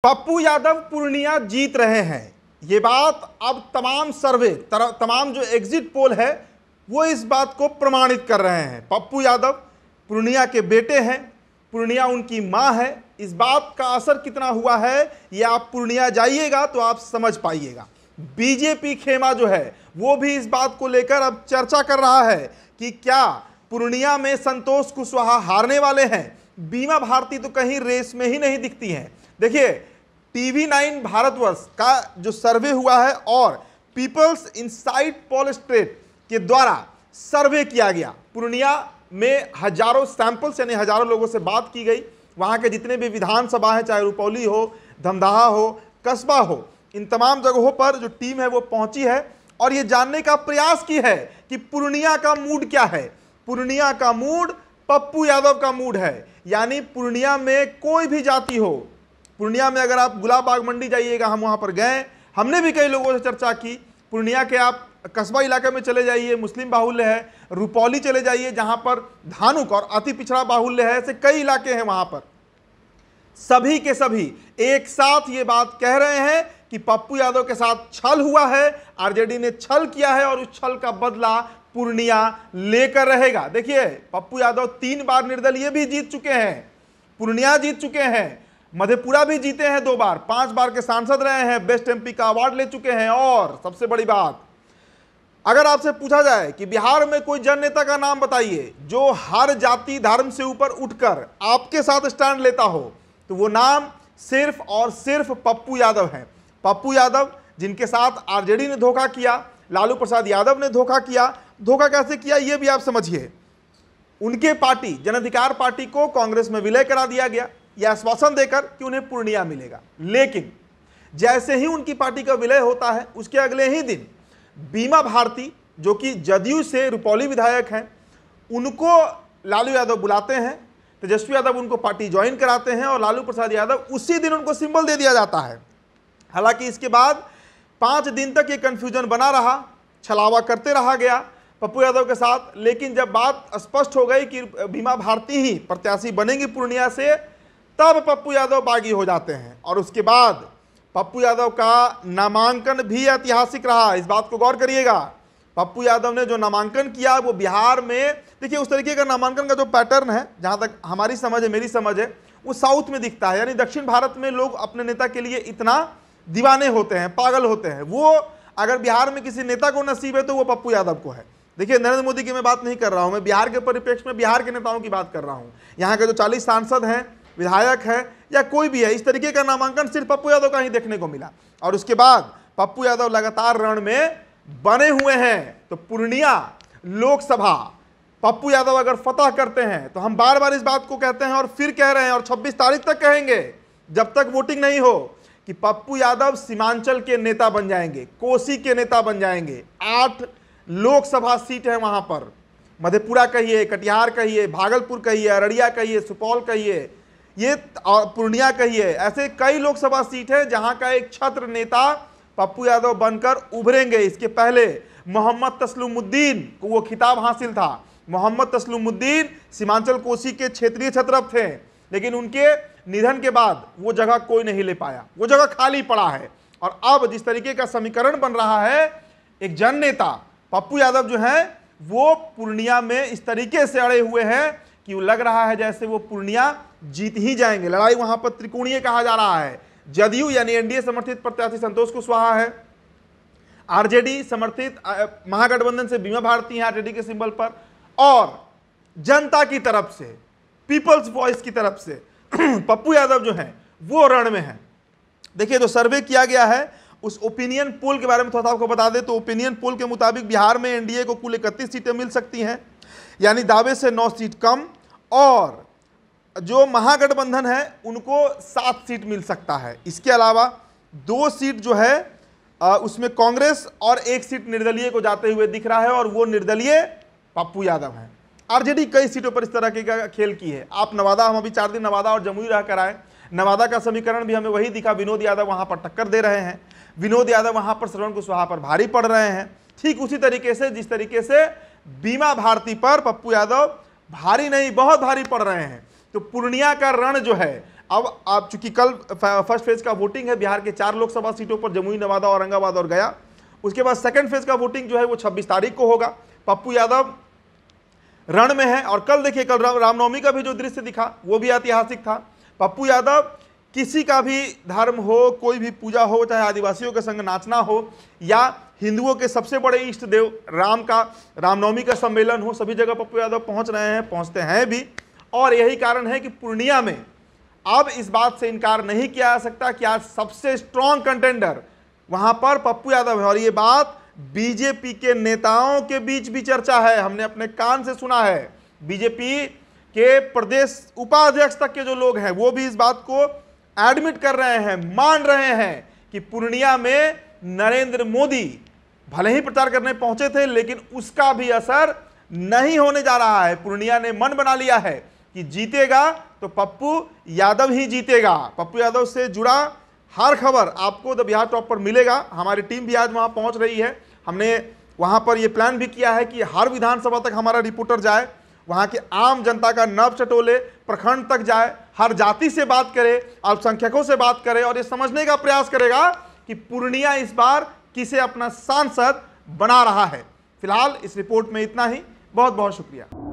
पप्पू यादव पूर्णिया जीत रहे हैं, ये बात अब तमाम सर्वे तमाम जो एग्जिट पोल है वो इस बात को प्रमाणित कर रहे हैं। पप्पू यादव पूर्णिया के बेटे हैं, पूर्णिया उनकी मां है। इस बात का असर कितना हुआ है ये आप पूर्णिया जाइएगा तो आप समझ पाइएगा। बीजेपी खेमा जो है वो भी इस बात को लेकर अब चर्चा कर रहा है कि क्या पूर्णिया में संतोष कुशवाहा हारने वाले हैं। बीमा भारती तो कहीं रेस में ही नहीं दिखती हैं। देखिए, TV9 भारतवर्ष का जो सर्वे हुआ है और पीपल्स इनसाइट पोलस्ट्रेट के द्वारा सर्वे किया गया, पूर्णिया में हजारों सैंपल्स यानी हजारों लोगों से बात की गई। वहां के जितने भी विधानसभा है, चाहे रुपौली हो, धमदाहा हो, कस्बा हो, इन तमाम जगहों पर जो टीम है वो पहुंची है और ये जानने का प्रयास की है कि पूर्णिया का मूड क्या है। पूर्णिया का मूड पप्पू यादव का मूड है, यानी पूर्णिया में कोई भी जाति हो। पूर्णिया में अगर आप गुलाबबाग मंडी जाइएगा, हम वहां पर गए, हमने भी कई लोगों से चर्चा की। पूर्णिया के आप कस्बा इलाके में चले जाइए, मुस्लिम बाहुल्य है। रुपौली चले जाइए जहां पर धानुक और अति पिछड़ा बाहुल्य है, ऐसे कई इलाके हैं। वहां पर सभी के सभी एक साथ ये बात कह रहे हैं कि पप्पू यादव के साथ छल हुआ है, आरजेडी ने छल किया है और उस छल का बदला पूर्णिया लेकर रहेगा। देखिए, पप्पू यादव 3 बार निर्दलीय भी जीत चुके हैं, पूर्णिया जीत चुके हैं, मधेपुरा भी जीते हैं 2 बार, 5 बार के सांसद रहे हैं, बेस्ट एमपी का अवार्ड ले चुके हैं। और सबसे बड़ी बात, अगर आपसे पूछा जाए कि बिहार में कोई जन नेता का नाम बताइए जो हर जाति धर्म से ऊपर उठकर आपके साथ स्टैंड लेता हो, तो वो नाम सिर्फ और सिर्फ पप्पू यादव है। पप्पू यादव जिनके साथ आरजेडी ने धोखा किया, लालू प्रसाद यादव ने धोखा किया। धोखा कैसे किया ये भी आप समझिए। उनके पार्टी जन अधिकार पार्टी को कांग्रेस में विलय करा दिया गया, यह आश्वासन देकर कि उन्हें पूर्णिया मिलेगा। लेकिन जैसे ही उनकी पार्टी का विलय होता है, उसके अगले ही दिन बीमा भारती जो कि जदयू से रुपौली विधायक हैं, उनको लालू यादव बुलाते हैं, तेजस्वी यादव उनको पार्टी ज्वाइन कराते हैं और लालू प्रसाद यादव उसी दिन उनको सिंबल दे दिया जाता है। हालांकि इसके बाद 5 दिन तक ये कंफ्यूजन बना रहा, छलावा करते रहा गया पप्पू यादव के साथ। लेकिन जब बात स्पष्ट हो गई कि बीमा भारती ही प्रत्याशी बनेंगी पूर्णिया से, तब पप्पू यादव बागी हो जाते हैं। और उसके बाद पप्पू यादव का नामांकन भी ऐतिहासिक रहा। इस बात को गौर करिएगा, पप्पू यादव ने जो नामांकन किया वो बिहार में, देखिए उस तरीके का नामांकन का जो पैटर्न है, जहाँ तक हमारी समझ है, मेरी समझ है, वो साउथ में दिखता है। यानी दक्षिण भारत में लोग अपने नेता के लिए इतना दीवाने होते हैं, पागल होते हैं। वो अगर बिहार में किसी नेता को नसीब है तो वो पप्पू यादव को है। देखिए, नरेंद्र मोदी की मैं बात नहीं कर रहा हूँ, मैं बिहार के परिप्रेक्ष्य में बिहार के नेताओं की बात कर रहा हूँ। यहाँ के जो 40 सांसद हैं, विधायक है या कोई भी है, इस तरीके का नामांकन सिर्फ पप्पू यादव का ही देखने को मिला। और उसके बाद पप्पू यादव लगातार रण में बने हुए हैं। तो पूर्णिया लोकसभा पप्पू यादव अगर फतह करते हैं, तो हम बार बार इस बात को कहते हैं और फिर कह रहे हैं और 26 तारीख तक कहेंगे, जब तक वोटिंग नहीं हो, कि पप्पू यादव सीमांचल के नेता बन जाएंगे, कोसी के नेता बन जाएंगे। 8 लोकसभा सीट है वहां पर, मधेपुरा कहिए, कटिहार कहिए, भागलपुर कहिए, अररिया कहिए, सुपौल कहिए, ये पूर्णिया कहिए, ऐसे कई लोकसभा सीट है जहां का एक छत्र नेता पप्पू यादव बनकर उभरेंगे। इसके पहले मोहम्मद तस्लीमुद्दीन को वो खिताब हासिल था। मोहम्मद तस्लीमुद्दीन सीमांचल कोसी के क्षेत्रीय छत्रप थे, लेकिन उनके निधन के बाद वो जगह कोई नहीं ले पाया, वो जगह खाली पड़ा है। और अब जिस तरीके का समीकरण बन रहा है, एक जन नेता पप्पू यादव जो है वो पूर्णिया में इस तरीके से अड़े हुए हैं कि वो लग रहा है जैसे वो पूर्णिया जीत ही जाएंगे। लड़ाई वहां पर त्रिकोणीय कहा जा रहा है। जदयू यानी एनडीए समर्थित प्रत्याशी संतोष कुशवाहा है, आरजेडी समर्थित महागठबंधन से बीमा भारती है आरजेडी के सिंबल पर, और जनता की तरफ से, पीपल्स वॉइस की तरफ से पप्पू यादव जो है वो रण में है। देखिए, जो सर्वे किया गया है उस ओपिनियन पोल के बारे में थोड़ा आपको बता दें तो ओपिनियन पोल के मुताबिक बिहार में एनडीए को कुल 31 सीटें मिल सकती हैं, यानी दावे से 9 सीट कम, और जो महागठबंधन है उनको 7 सीट मिल सकता है। इसके अलावा 2 सीट जो है उसमें कांग्रेस और 1 सीट निर्दलीय को जाते हुए दिख रहा है, और वो निर्दलीय पप्पू यादव हैं। आरजेडी कई सीटों पर इस तरह के का खेल की है। आप नवादा, हम अभी 4 दिन नवादा और जमुई रह कर आए, नवादा का समीकरण भी हमें वही दिखा। विनोद यादव वहां पर टक्कर दे रहे हैं, विनोद यादव वहां पर श्रवण कुशवाहा पर भारी पड़ रहे हैं। ठीक उसी तरीके से जिस तरीके से बीमा भारती पर पप्पू यादव भारी नहीं, बहुत भारी पड़ रहे हैं। तो पूर्णिया का रण जो है अब आप चूंकि कल फर्स्ट फेज का वोटिंग है बिहार के 4 लोकसभा सीटों पर, जमुई, नवादा, औरंगाबाद और गया। उसके बाद सेकंड फेज का वोटिंग जो है वो 26 तारीख को होगा। पप्पू यादव रण में है। और कल देखिए, कल रामनवमी का भी जो दृश्य दिखा वो भी ऐतिहासिक था। पप्पू यादव किसी का भी धर्म हो, कोई भी पूजा हो, चाहे आदिवासियों के संग नाचना हो या हिंदुओं के सबसे बड़े इष्ट देव रामनवमी का सम्मेलन हो, सभी जगह पप्पू यादव पहुंच रहे हैं, पहुंचते हैं भी। और यही कारण है कि पूर्णिया में अब इस बात से इनकार नहीं किया जा सकता कि आज सबसे स्ट्रॉन्ग कंटेंडर वहां पर पप्पू यादव है। और ये बात बीजेपी के नेताओं के बीच भी चर्चा है, हमने अपने कान से सुना है। बीजेपी के प्रदेश उपाध्यक्ष तक के जो लोग हैं वो भी इस बात को एडमिट कर रहे हैं, मान रहे हैं कि पूर्णिया में नरेंद्र मोदी भले ही प्रचार करने पहुंचे थे, लेकिन उसका भी असर नहीं होने जा रहा है। पूर्णिया ने मन बना लिया है कि जीतेगा तो पप्पू यादव ही जीतेगा। पप्पू यादव से जुड़ा हर खबर आपको द बिहार टॉप पर मिलेगा। हमारी टीम भी आज वहां पहुंच रही है। हमने वहां पर यह प्लान भी किया है कि हर विधानसभा तक हमारा रिपोर्टर जाए, वहां के आम जनता का नब्ज टटोले, प्रखंड तक जाए, हर जाति से बात करे, अल्पसंख्यकों से बात करे और ये समझने का प्रयास करेगा कि पूर्णिया इस बार किसे अपना सांसद बना रहा है। फिलहाल इस रिपोर्ट में इतना ही। बहुत बहुत शुक्रिया।